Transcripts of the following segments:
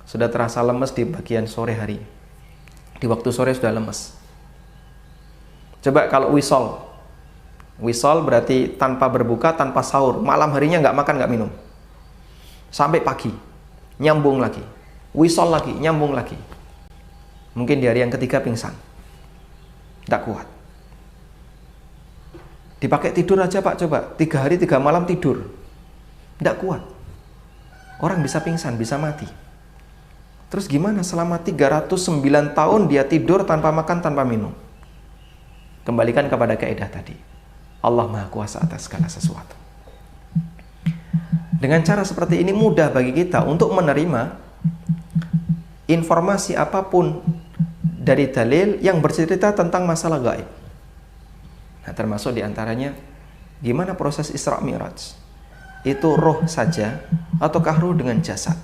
sudah terasa lemes di bagian sore hari. Di waktu sore sudah lemes. Coba kalau wisol. Wisol berarti tanpa berbuka, tanpa sahur. Malam harinya nggak makan, nggak minum. Sampai pagi. Nyambung lagi. Wisol lagi, nyambung lagi. Mungkin di hari yang ketiga pingsan. Nggak kuat. Dipakai tidur aja Pak, coba. 3 hari 3 malam tidur. Nggak kuat. Orang bisa pingsan, bisa mati. Terus gimana selama 309 tahun dia tidur tanpa makan, tanpa minum? Kembalikan kepada kaidah tadi. Allah Maha Kuasa atas segala sesuatu. Dengan cara seperti ini mudah bagi kita untuk menerima informasi apapun dari dalil yang bercerita tentang masalah gaib. Nah, termasuk diantaranya gimana proses Isra Mi'raj. Itu roh saja ataukah roh dengan jasad?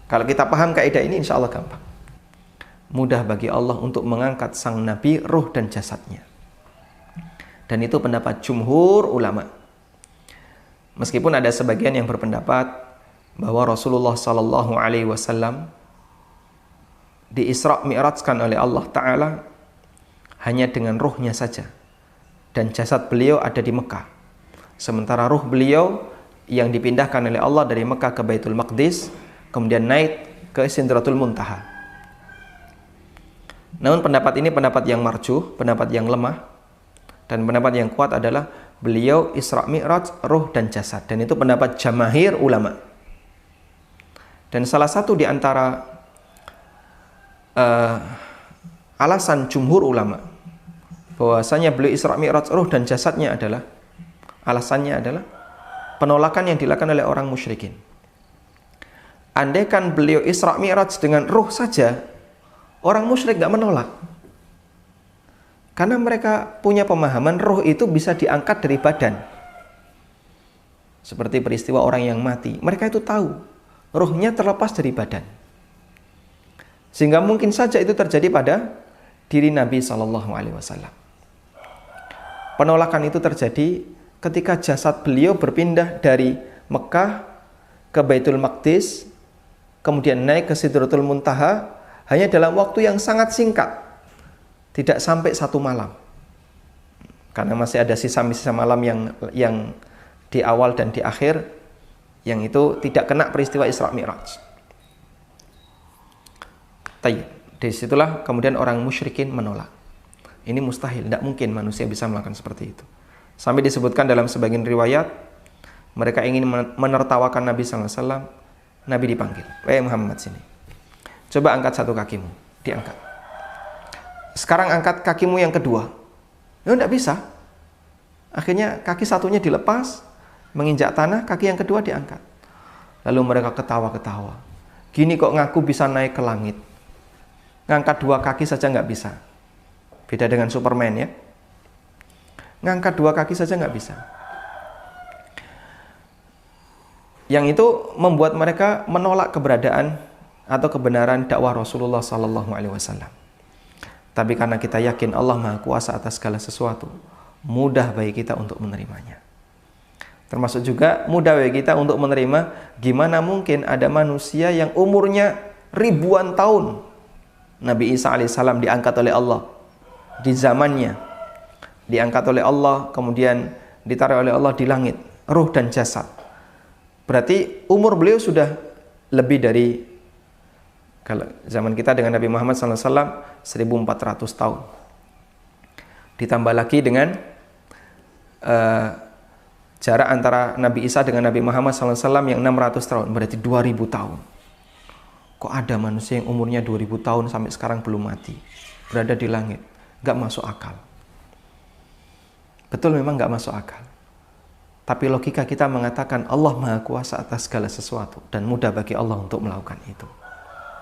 Kalau kita paham kaidah ini, insya Allah gampang. Mudah bagi Allah untuk mengangkat sang Nabi roh dan jasadnya. Dan itu pendapat jumhur ulama. Meskipun ada sebagian yang berpendapat bahwa Rasulullah SAW di Isra Mi'rajkan oleh Allah Ta'ala hanya dengan ruhnya saja. Dan jasad beliau ada di Mekah. Sementara ruh beliau yang dipindahkan oleh Allah dari Mekah ke Baitul Maqdis, kemudian naik ke Sidratul Muntaha. Namun pendapat ini pendapat yang marjuh, pendapat yang lemah. Dan pendapat yang kuat adalah beliau Isra Mi'raj, ruh dan jasad. Dan itu pendapat jamahir ulama. Dan salah satu di antara alasan jumhur ulama bahwasanya beliau Isra Mi'raj, ruh dan jasadnya adalah, alasannya adalah penolakan yang dilakukan oleh orang musyrikin. Andaikan beliau Isra Mi'raj dengan ruh saja, orang musyrik gak menolak. Karena mereka punya pemahaman roh itu bisa diangkat dari badan. Seperti peristiwa orang yang mati. Mereka itu tahu rohnya terlepas dari badan. Sehingga mungkin saja itu terjadi pada diri Nabi SAW. Penolakan itu terjadi ketika jasad beliau berpindah dari Mekah ke Baitul Maqdis, kemudian naik ke Sidratul Muntaha hanya dalam waktu yang sangat singkat. Tidak sampai 1 malam. Karena masih ada sisa-sisa malam yang di awal dan di akhir yang itu tidak kena peristiwa Isra Mi'raj. Dari situlah kemudian orang musyrikin menolak. Ini mustahil, tidak mungkin manusia bisa melakukan seperti itu. Sampai disebutkan dalam sebagian riwayat, mereka ingin menertawakan Nabi SAW. Nabi dipanggil, Muhammad sini. Coba angkat 1 kakimu. Diangkat. Sekarang angkat kakimu yang kedua. Ya tidak bisa. Akhirnya kaki satunya dilepas, menginjak tanah, kaki yang kedua diangkat. Lalu mereka ketawa-ketawa. Gini kok ngaku bisa naik ke langit. Ngangkat 2 kaki saja nggak bisa. Beda dengan Superman ya. Ngangkat 2 kaki saja nggak bisa. Yang itu membuat mereka menolak keberadaan atau kebenaran dakwah Rasulullah SAW. Tapi karena kita yakin Allah Maha Kuasa atas segala sesuatu, mudah bagi kita untuk menerimanya. Termasuk juga mudah bagi kita untuk menerima gimana mungkin ada manusia yang umurnya ribuan tahun. Nabi Isa alaihissalam diangkat oleh Allah di zamannya. Diangkat oleh Allah, kemudian ditaruh oleh Allah di langit, ruh dan jasad. Berarti umur beliau sudah lebih dari, kalau zaman kita dengan Nabi Muhammad SAW 1400 tahun. Ditambah lagi dengan jarak antara Nabi Isa dengan Nabi Muhammad SAW yang 600 tahun. Berarti 2000 tahun. Kok ada manusia yang umurnya 2000 tahun sampai sekarang belum mati? Berada di langit. Gak masuk akal. Betul, memang gak masuk akal. Tapi logika kita mengatakan Allah Maha Kuasa atas segala sesuatu. Dan mudah bagi Allah untuk melakukan itu.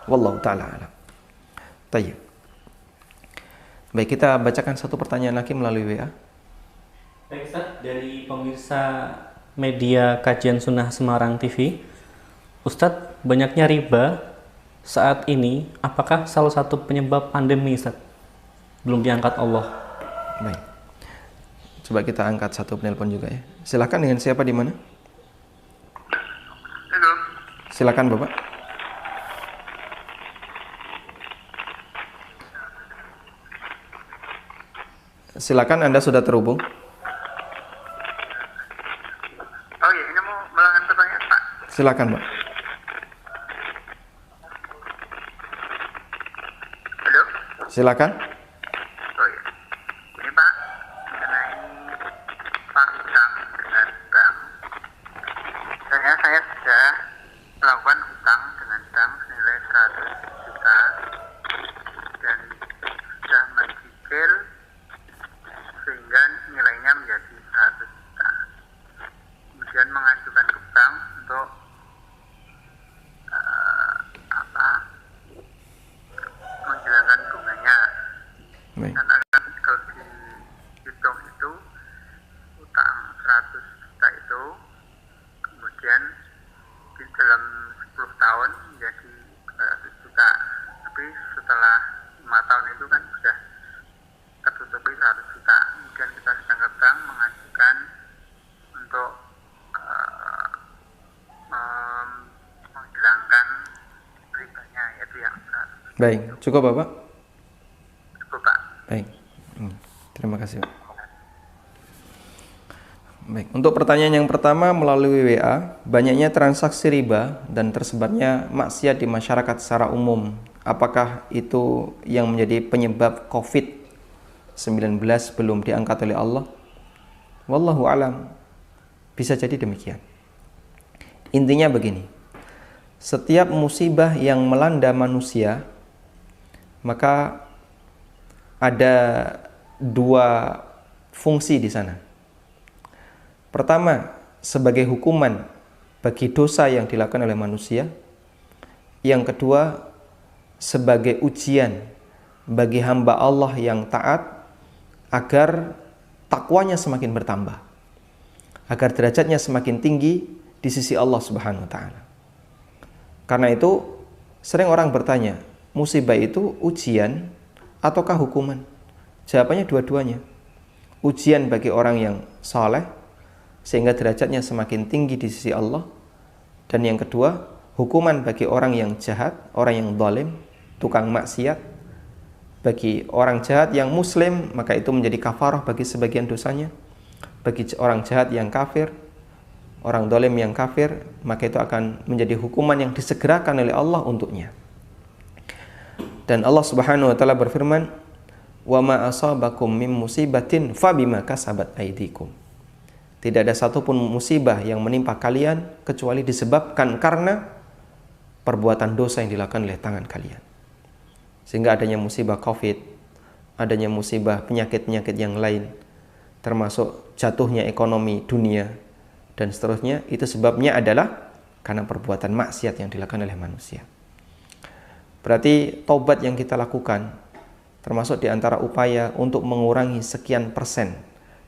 Wallahu ta'ala alam. Tayyib. Baik, kita bacakan 1 pertanyaan lagi melalui WA. Baik Ustaz, dari pemirsa media Kajian Sunnah Semarang TV. Ustadz, banyaknya riba saat ini, apakah salah satu penyebab pandemi Ustadz? Belum diangkat Allah. Baik. Coba kita angkat 1 penelpon juga ya. Silakan, dengan siapa di mana? Halo. Silakan Bapak. Silakan, Anda sudah terhubung. Oh iya, ini mau melanggan pertanyaan Pak. Silakan, Pak. Halo? Silakan. Oh iya. Ini Pak, mengenai Pak hutang dengan bank. Saya sudah melakukan hutang dengan bank senilai 100 juta dan sudah mencicil sehingga nilainya menjadi 100 juta. Kemudian mengajukan ke bank untuk menghilangkan bunganya. Baik. Dan akan kalau dihitung itu utang 100 juta itu kemudian di dalam 10 tahun menjadi 200 juta. Tapi setelah 5 tahun itu kan sudah tertutupi 100 juta. Kemudian kita sedang ke bank mengajukan untuk menghilangkan ribanya, yaitu yang 100. Baik, cukup Bapak? Cukup Pak. Baik. Terima kasih, Pak. Baik, untuk pertanyaan yang pertama melalui WA, banyaknya transaksi riba dan tersebarnya maksiat di masyarakat secara umum. Apakah itu yang menjadi penyebab COVID-19 belum diangkat oleh Allah? Wallahu alam. Bisa jadi demikian. Intinya begini. Setiap musibah yang melanda manusia, maka ada dua fungsi di sana. Pertama, sebagai hukuman bagi dosa yang dilakukan oleh manusia. Yang kedua, sebagai ujian bagi hamba Allah yang taat agar takwanya semakin bertambah, agar derajatnya semakin tinggi di sisi Allah Subhanahu wa taala. Karena itu, sering orang bertanya, musibah itu ujian ataukah hukuman? Jawabannya dua-duanya. Ujian bagi orang yang saleh sehingga derajatnya semakin tinggi di sisi Allah. Dan yang kedua, hukuman bagi orang yang jahat, orang yang zalim, tukang maksiat. Bagi orang jahat yang muslim, maka itu menjadi kafarah bagi sebagian dosanya. Bagi orang jahat yang kafir, orang zalim yang kafir, maka itu akan menjadi hukuman yang disegerakan oleh Allah untuknya. Dan Allah Subhanahu wa taala berfirman, "Wa ma asabakum min musibatin fabima kasabat aydikum." Tidak ada satupun musibah yang menimpa kalian kecuali disebabkan karena perbuatan dosa yang dilakukan oleh tangan kalian. Sehingga adanya musibah COVID, adanya musibah penyakit-penyakit yang lain, termasuk jatuhnya ekonomi dunia dan seterusnya, itu sebabnya adalah karena perbuatan maksiat yang dilakukan oleh manusia. Berarti taubat yang kita lakukan termasuk di antara upaya untuk mengurangi sekian persen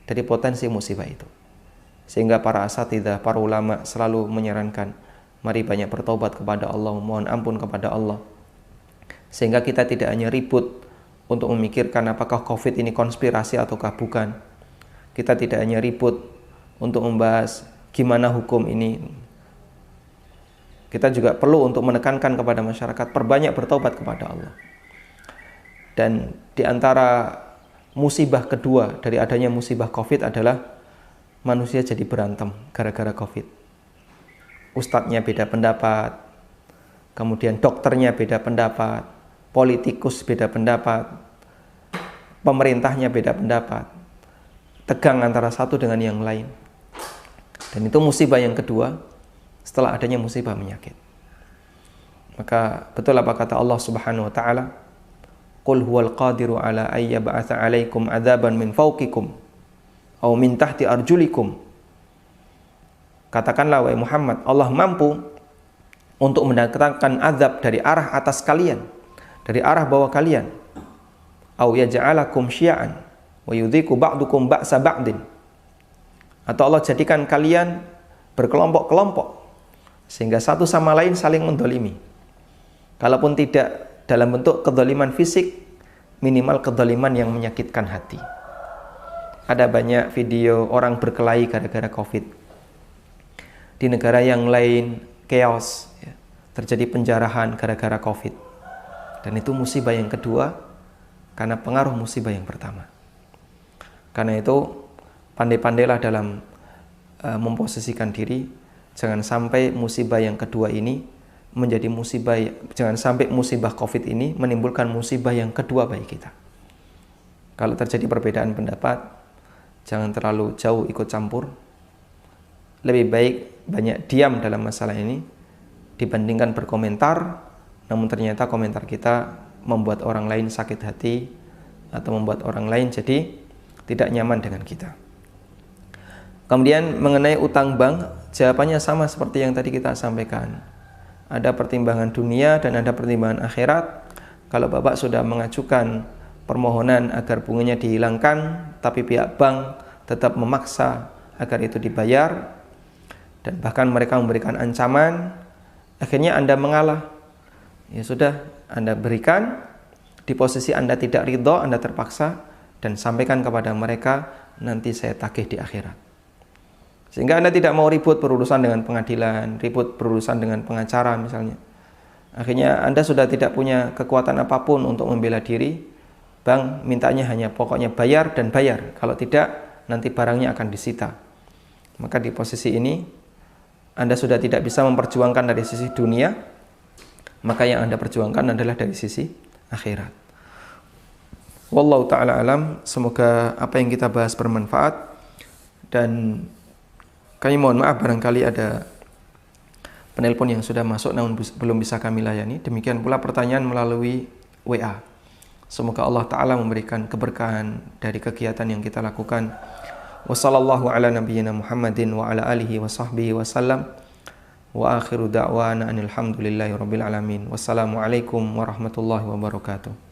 dari potensi musibah itu. Sehingga para asatidzah, para ulama selalu menyarankan, mari banyak bertobat kepada Allah, mohon ampun kepada Allah. Sehingga kita tidak hanya ribut untuk memikirkan apakah COVID ini konspirasi ataukah bukan. Kita tidak hanya ribut untuk membahas gimana hukum ini. Kita juga perlu untuk menekankan kepada masyarakat, perbanyak bertobat kepada Allah. Dan di antara musibah kedua dari adanya musibah COVID adalah manusia jadi berantem gara-gara COVID. Ustadznya beda pendapat, kemudian dokternya beda pendapat, politikus beda pendapat, pemerintahnya beda pendapat, tegang antara satu dengan yang lain. Dan itu musibah yang kedua setelah adanya musibah penyakit. Maka betul apa kata Allah Subhanahu wa taala, "Qul huwal qadiru ala ay yab'atsa 'alaikum 'adzaban min fawqikum aw min tahti arjulikum." Katakanlah wahai Muhammad, Allah mampu untuk mendatangkan azab dari arah atas kalian, dari arah bawah kalian. Aw yaj'alakum syi'an wa yudhiku ba'dukum ba'sa ba'din. Atau Allah jadikan kalian berkelompok-kelompok sehingga satu sama lain saling mendolimi. Kalaupun tidak dalam bentuk kedoliman fisik, minimal kedoliman yang menyakitkan hati. Ada banyak video orang berkelahi gara-gara COVID. Di negara yang lain chaos, ya, terjadi penjarahan gara-gara COVID. Dan itu musibah yang kedua karena pengaruh musibah yang pertama. Karena itu pandai-pandailah dalam memposisikan diri, jangan sampai musibah yang kedua ini menjadi musibah, jangan sampai musibah COVID ini menimbulkan musibah yang kedua bagi kita. Kalau terjadi perbedaan pendapat, jangan terlalu jauh ikut campur. Lebih baik banyak diam dalam masalah ini dibandingkan berkomentar, namun ternyata komentar kita membuat orang lain sakit hati atau membuat orang lain jadi tidak nyaman dengan kita. Kemudian mengenai utang bank, jawabannya sama seperti yang tadi kita sampaikan. Ada pertimbangan dunia dan ada pertimbangan akhirat. Kalau Bapak sudah mengajukan permohonan agar bunganya dihilangkan, tapi pihak bank tetap memaksa agar itu dibayar, dan bahkan mereka memberikan ancaman, akhirnya Anda mengalah. Ya sudah, Anda berikan, di posisi Anda tidak ridho, Anda terpaksa, dan sampaikan kepada mereka, nanti saya tagih di akhirat. Sehingga Anda tidak mau ribut berurusan dengan pengadilan, ribut berurusan dengan pengacara misalnya. Akhirnya Anda sudah tidak punya kekuatan apapun untuk membela diri. Bank mintanya hanya pokoknya bayar dan bayar. Kalau tidak, nanti barangnya akan disita. Maka di posisi ini, Anda sudah tidak bisa memperjuangkan dari sisi dunia, maka yang Anda perjuangkan adalah dari sisi akhirat. Wallahu ta'ala alam. Semoga apa yang kita bahas bermanfaat, dan kami mohon maaf barangkali ada penelpon yang sudah masuk namun belum bisa kami layani. Demikian pula pertanyaan melalui WA. Semoga Allah Ta'ala memberikan keberkahan dari kegiatan yang kita lakukan. Wassallallahu ala nabiyyina Muhammadin wa ala alihi wa sahbihi wa sallam. Wa akhiru da'wana anil hamdulillahi rabbil alamin. Wassalamualaikum warahmatullahi wabarakatuh.